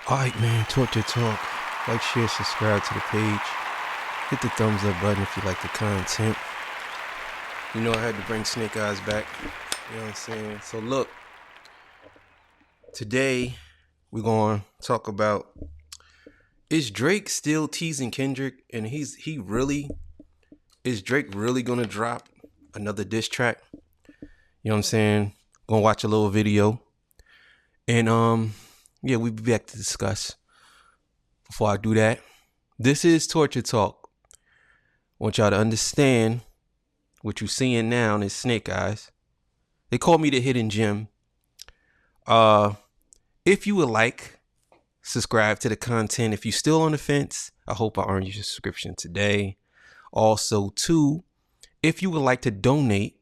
Alright, man, talk your talk. Like, share, subscribe to the page. Hit the thumbs up button if you like the content. You know I had to bring Snake Eyes back. You know what I'm saying? So look, today we're going to talk about, is Drake still teasing Kendrick? And is Drake really going to drop another diss track? You know what I'm saying? Gonna watch a little video. And yeah, we'll be back to discuss. Before I do that, this is Torture Talk. I want y'all to understand what you're seeing now is Snake Eyes. They call me the Hidden Gem. If you would like, subscribe to the content. If you're still on the fence, I hope I earned your subscription today. Also, too, if you would like to donate,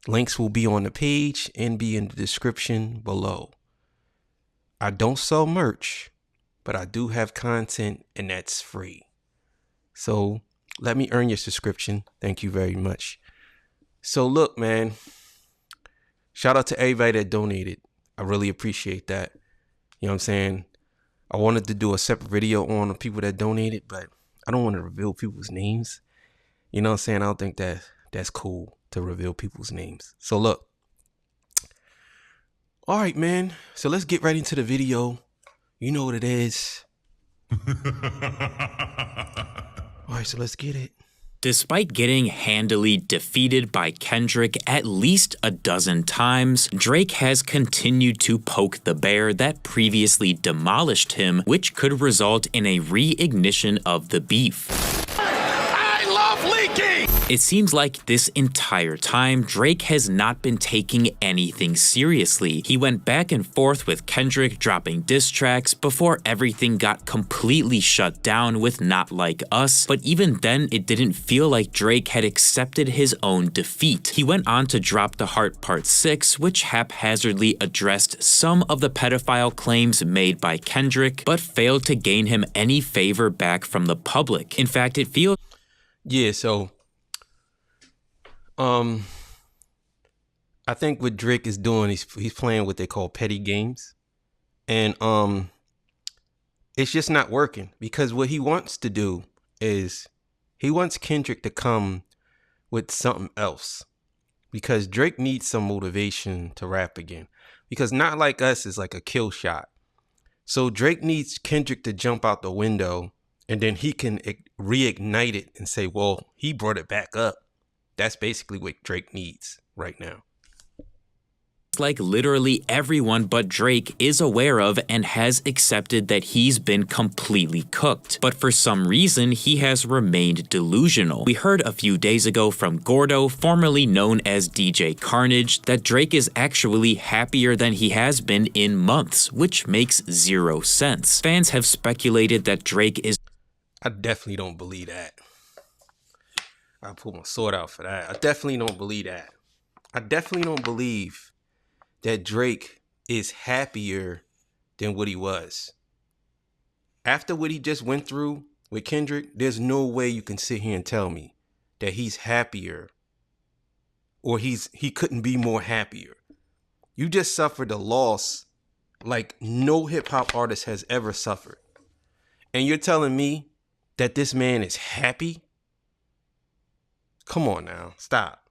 links will be on the page and be in the description below. I don't sell merch, but I do have content, and that's free. So let me earn your subscription. Thank you very much. So look, man, shout out to everybody that donated. I really appreciate that. You know what I'm saying? I wanted to do a separate video on the people that donated, but I don't want to reveal people's names. You know what I'm saying? I don't think that's cool to reveal people's names. So look. All right, man. So let's get right into the video. You know what it is. All right, so let's get it. Despite getting handily defeated by Kendrick at least a dozen times, Drake has continued to poke the bear that previously demolished him, which could result in a reignition of the beef. I love leaking! It seems like this entire time, Drake has not been taking anything seriously. He went back and forth with Kendrick dropping diss tracks before everything got completely shut down with Not Like Us, but even then it didn't feel like Drake had accepted his own defeat. He went on to drop The Heart Part 6, which haphazardly addressed some of the pedophile claims made by Kendrick, but failed to gain him any favor back from the public. In fact, it feels... Yeah, so I think what Drake is doing, he's playing what they call petty games. And it's just not working, because what he wants to do is he wants Kendrick to come with something else, because Drake needs some motivation to rap again, because Not Like Us is like a kill shot. So Drake needs Kendrick to jump out the window, and then he can reignite it and say, well, he brought it back up. That's basically what Drake needs right now. Like literally everyone but Drake is aware of and has accepted that he's been completely cooked. But for some reason, he has remained delusional. We heard a few days ago from Gordo, formerly known as DJ Carnage, that Drake is actually happier than he has been in months, which makes zero sense. Fans have speculated that Drake is... I definitely don't believe that. I'll pull my sword out for that. I definitely don't believe that. I definitely don't believe that Drake is happier than what he was. After what he just went through with Kendrick, there's no way you can sit here and tell me that he's happier, or he couldn't be more happier. You just suffered a loss like no hip hop artist has ever suffered. And you're telling me that this man is happy? Come on now, stop.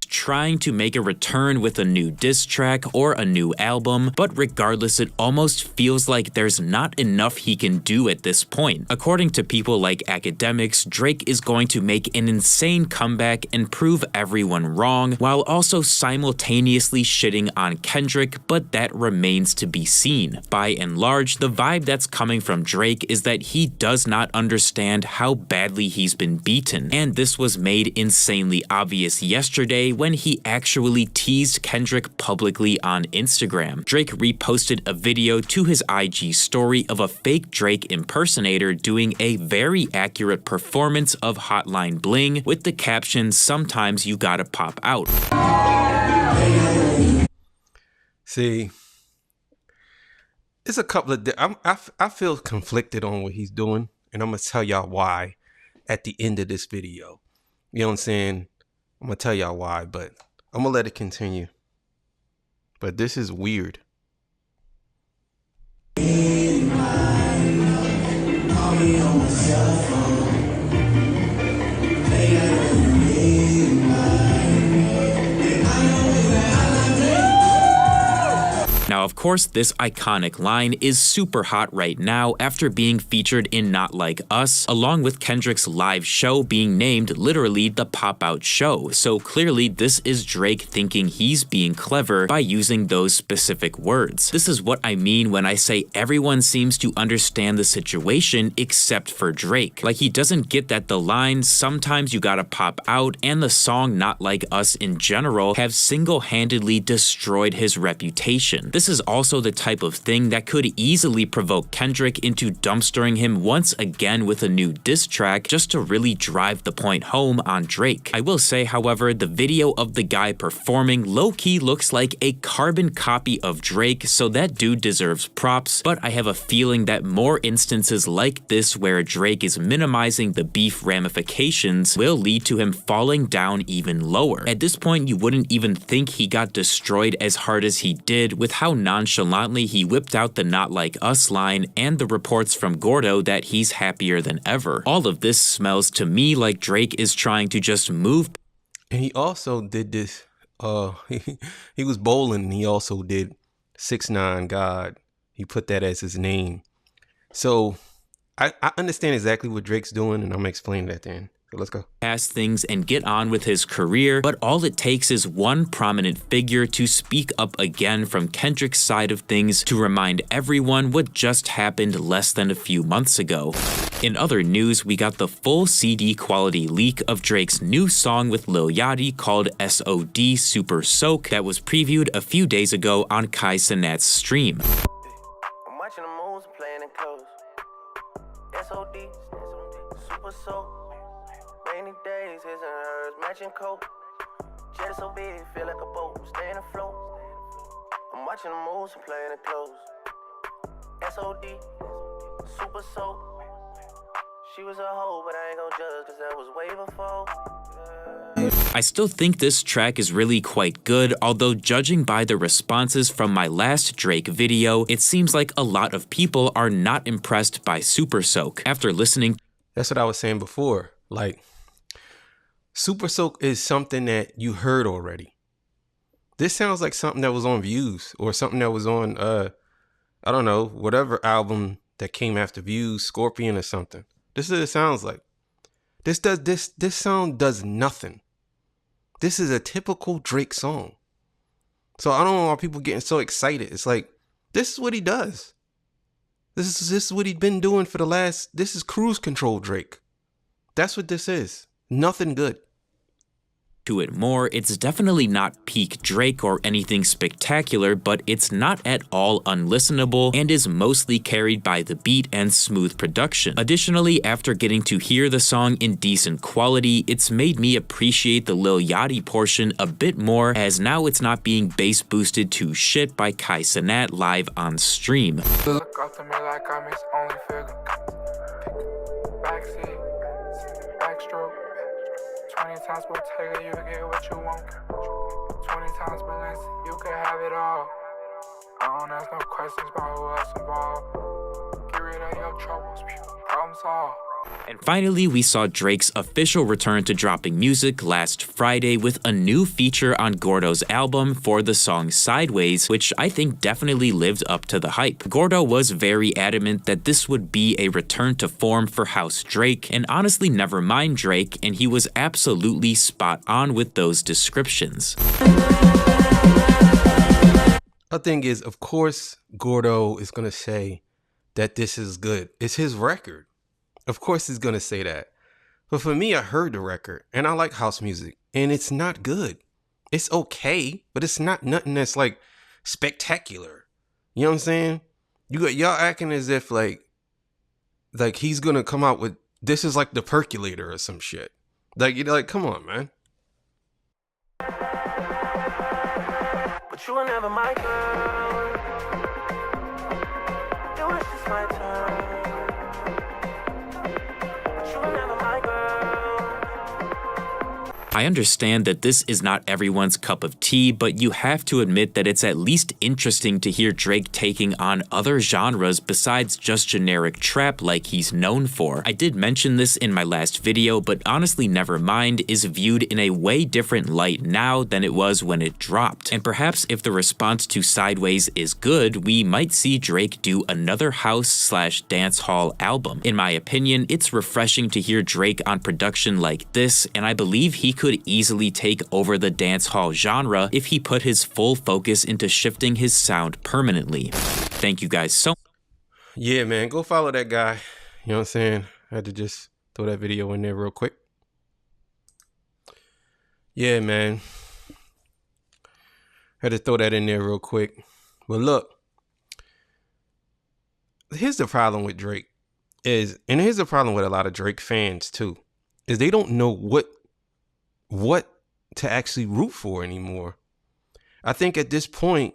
Trying to make a return with a new diss track or a new album, but regardless, it almost feels like there's not enough he can do at this point. According to people like academics, Drake is going to make an insane comeback and prove everyone wrong, while also simultaneously shitting on Kendrick, but that remains to be seen. By and large, the vibe that's coming from Drake is that he does not understand how badly he's been beaten, and this was made insanely obvious yesterday when he actually teased Kendrick publicly on Instagram. Drake reposted a video to his IG story of a fake Drake impersonator doing a very accurate performance of Hotline Bling with the caption, "Sometimes you gotta pop out." See, it's a couple of... I feel conflicted on what he's doing, and I'm going to tell y'all why at the end of this video. You know what I'm saying? I'm going to tell y'all why, but I'm going to let it continue. But this is weird. Now, of course, this iconic line is super hot right now after being featured in Not Like Us, along with Kendrick's live show being named literally the Pop-Out Show. So clearly, this is Drake thinking he's being clever by using those specific words. This is what I mean when I say everyone seems to understand the situation except for Drake. Like, he doesn't get that the lines "sometimes you gotta pop out" and the song Not Like Us in general have single-handedly destroyed his reputation. This is also the type of thing that could easily provoke Kendrick into dumpstering him once again with a new diss track just to really drive the point home on Drake. I will say, however, the video of the guy performing low-key looks like a carbon copy of Drake, so that dude deserves props, but I have a feeling that more instances like this where Drake is minimizing the beef ramifications will lead to him falling down even lower. At this point, you wouldn't even think he got destroyed as hard as he did with how nonchalantly he whipped out the Not Like Us line and the reports from Gordo that he's happier than ever. All of this smells to me like Drake is trying to just move. And he also did this, he was bowling and he also did 6ix9ine God. He put that as his name. So I understand exactly what Drake's doing, and I'm gonna explain that then. So let's go. Past things and get on with his career, but all it takes is one prominent figure to speak up again from Kendrick's side of things to remind everyone what just happened less than a few months ago. In other news, we got the full CD quality leak of Drake's new song with Lil Yachty called SOD Super Soak that was previewed a few days ago on Kai Cenat's stream. I'm watching the moves and playing it close. SOD Super Soak. Rainy days, his and hers, matching coat. Jet so big, feel like a boat, staying afloat. I'm watching the moves and playing it close. SOD, Super Soap. She was a hoe, but I ain't gon' judge, cause that was way before. I still think this track is really quite good, although judging by the responses from my last Drake video, it seems like a lot of people are not impressed by Super Soak. After listening, that's what I was saying before. Like, Super Soak is something that you heard already. This sounds like something that was on Views or something that was on, I don't know, whatever album that came after Views, Scorpion or something. This is what it sounds like. This song does nothing. This is a typical Drake song. So I don't know why people getting so excited. It's like, this is what he does. This is what he's been doing for the last, this is cruise control Drake. That's what this is. Nothing good. To it more, it's definitely not peak Drake or anything spectacular, but it's not at all unlistenable and is mostly carried by the beat and smooth production. Additionally, after getting to hear the song in decent quality, it's made me appreciate the Lil Yachty portion a bit more, as now it's not being bass boosted to shit by Kai Cenat live on stream. Look up to me like I'm his only figure. Backseat, backstroke. 20 times Bottega, you get what you want. 20 times Balance, you can have it all. I don't ask no questions about who else involved. Get rid of your troubles, problem solved. And finally, we saw Drake's official return to dropping music last Friday with a new feature on Gordo's album for the song Sideways, which I think definitely lived up to the hype. Gordo was very adamant that this would be a return to form for House Drake, and honestly never mind Drake, and he was absolutely spot on with those descriptions. The thing is, of course, Gordo is going to say that this is good. It's his record. Of course he's going to say that. But for me, I heard the record and I like house music and it's not good. It's okay, but it's not nothing that's like spectacular. You know what I'm saying? You got y'all acting as if like he's going to come out with, this is like the percolator or some shit. Like, you're like, come on, man. But you were never my girl. It was just my turn. I understand that this is not everyone's cup of tea, but you have to admit that it's at least interesting to hear Drake taking on other genres besides just generic trap like he's known for. I did mention this in my last video, but honestly Nevermind is viewed in a way different light now than it was when it dropped. And perhaps if the response to Sideways is good, we might see Drake do another house/dancehall album. In my opinion, it's refreshing to hear Drake on production like this, and I believe he could easily take over the dancehall genre if he put his full focus into shifting his sound permanently. Thank you guys so much. Yeah, man, go follow that guy. You know what I'm saying? I had to just throw that video in there real quick. Yeah, man. Had to throw that in there real quick. But look, here's the problem with Drake and here's the problem with a lot of Drake fans too, is they don't know what to actually root for anymore. I think at this point,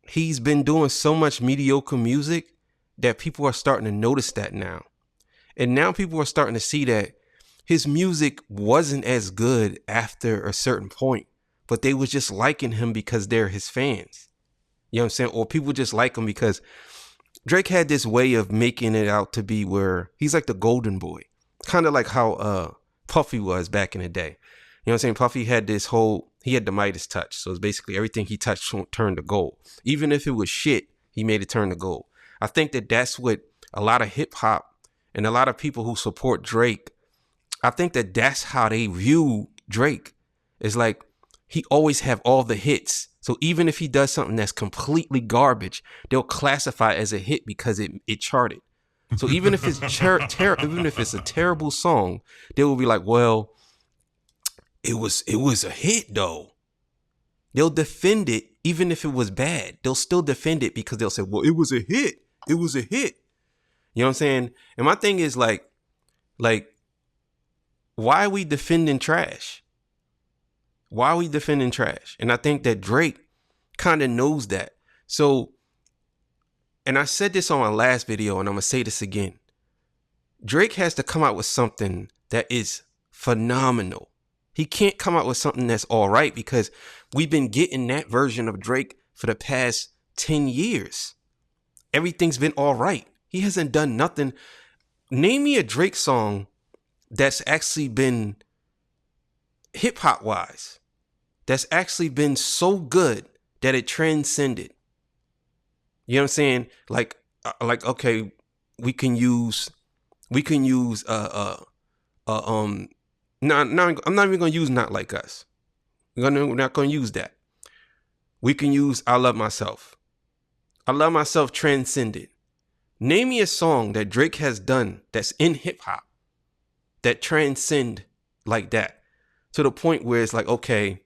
he's been doing so much mediocre music that people are starting to notice that now. And now people are starting to see that his music wasn't as good after a certain point, but they was just liking him because they're his fans. You know what I'm saying? Or people just like him because Drake had this way of making it out to be where he's like the golden boy, kind of like how Puffy was back in the day. You know what I'm saying? Puffy had he had the Midas touch. So it's basically everything he touched turned to gold. Even if it was shit, he made it turn to gold. I think that that's what a lot of hip hop and a lot of people who support Drake, I think that that's how they view Drake. It's like he always have all the hits. So even if he does something that's completely garbage, they'll classify it as a hit because it charted. So even if it's even if it's a terrible song, they will be like, well, it was a hit though. They'll defend it even if it was bad. They'll still defend it because they'll say, well, it was a hit. It was a hit. You know what I'm saying? And my thing is like, why are we defending trash? Why are we defending trash? And I think that Drake kind of knows that. So, and I said this on my last video, and I'm going to say this again. Drake has to come out with something that is phenomenal. He can't come out with something that's all right, because we've been getting that version of Drake for the past 10 years. Everything's been all right. He hasn't done nothing. Name me a Drake song that's actually been hip hop wise, that's actually been so good that it transcended. You know what I'm saying? Like okay, we can use I'm not even gonna use Not Like Us. We're not gonna use that. We can use I Love Myself. I Love Myself transcended. Name me a song that Drake has done that's in hip hop that transcend like that, to the point where it's like, okay,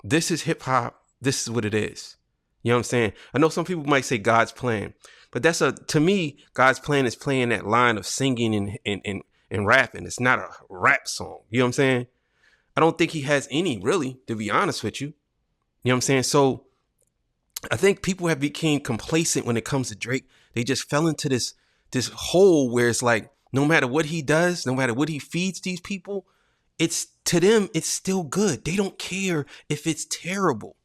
this is hip hop. This is what it is. You know what I'm saying? I know some people might say God's Plan, but to me, God's Plan is playing that line of singing and rapping. It's not a rap song. You know what I'm saying? I don't think he has any, really, to be honest with you. You know what I'm saying? So I think people have become complacent when it comes to Drake. They just fell into this hole where it's like, no matter what he does, no matter what he feeds these people, it's to them, it's still good. They don't care if it's terrible.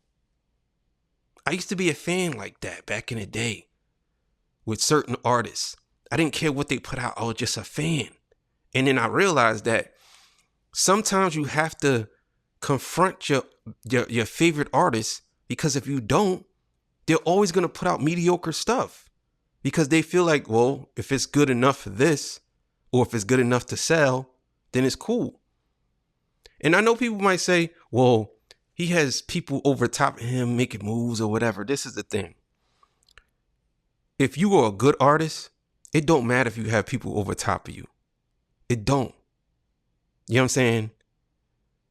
I used to be a fan like that back in the day with certain artists. I didn't care what they put out. I was just a fan. And then I realized that sometimes you have to confront your favorite artists, because if you don't, they're always going to put out mediocre stuff because they feel like, well, if it's good enough for this, or if it's good enough to sell, then it's cool. And I know people might say, well, he has people over top of him making moves or whatever. This is the thing. If you are a good artist, it don't matter if you have people over top of you. It don't. You know what I'm saying?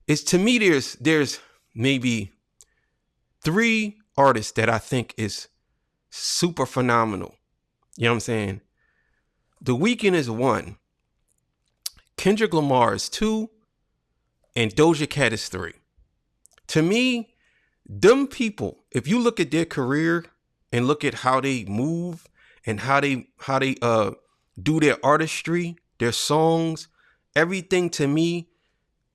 It's, to me, there's maybe 3 artists that I think is super phenomenal. You know what I'm saying? The Weeknd is 1. Kendrick Lamar is 2. And Doja Cat is 3. To me, them people, if you look at their career and look at how they move and how they do their artistry, their songs, everything, to me,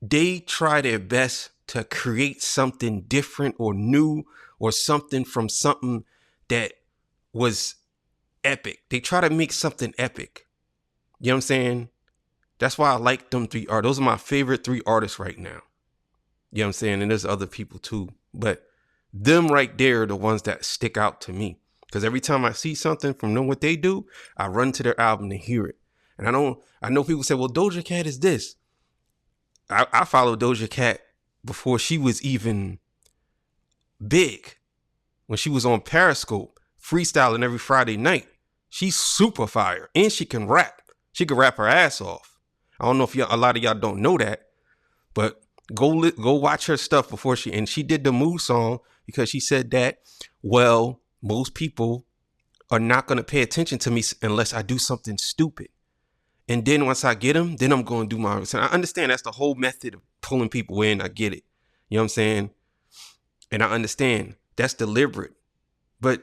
they try their best to create something different or new or something from something that was epic. They try to make something epic. You know what I'm saying? That's why I like them three artists. Those are my favorite three artists right now. You know what I'm saying? And there's other people too. But them right there are the ones that stick out to me. Because every time I see something from them, what they do, I run to their album to hear it. And I know people say, well, Doja Cat is this. I followed Doja Cat before she was even big. When she was on Periscope, freestyling every Friday night. She's super fire. And she can rap. She can rap her ass off. I don't know if a lot of y'all don't know that. But go watch her stuff before she did the Move song because she said that, well, most people are not going to pay attention to me unless I do something stupid. And then once I get them, then I'm going to do my... I understand that's the whole method of pulling people in. I get it. You know what I'm saying? And I understand that's deliberate. But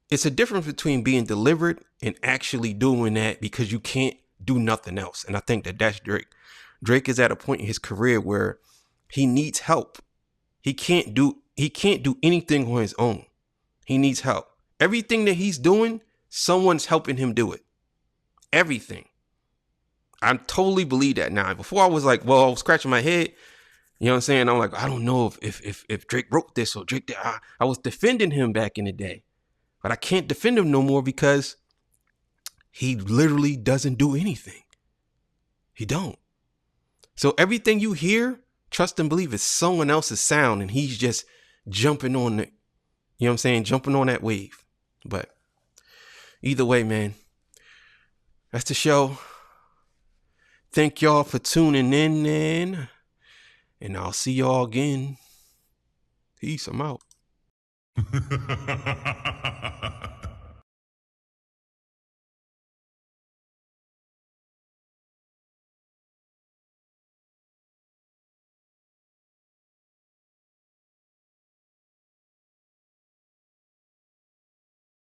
it's a difference between being deliberate and actually doing that because you can't do nothing else. And I think that's Drake. Drake is at a point in his career where he needs help. He can't do anything on his own. He needs help. Everything that he's doing, someone's helping him do it. Everything. I totally believe that now. Before I was like, well, I was scratching my head. You know what I'm saying? I'm like, I don't know if Drake wrote this or Drake did. I was defending him back in the day. But I can't defend him no more because he literally doesn't do anything. He don't. So everything you hear, trust and believe, is someone else's sound and he's just jumping on it. You know what I'm saying? Jumping on that wave. But either way, man, that's the show. Thank y'all for tuning in, and I'll see y'all again. Peace. I'm out.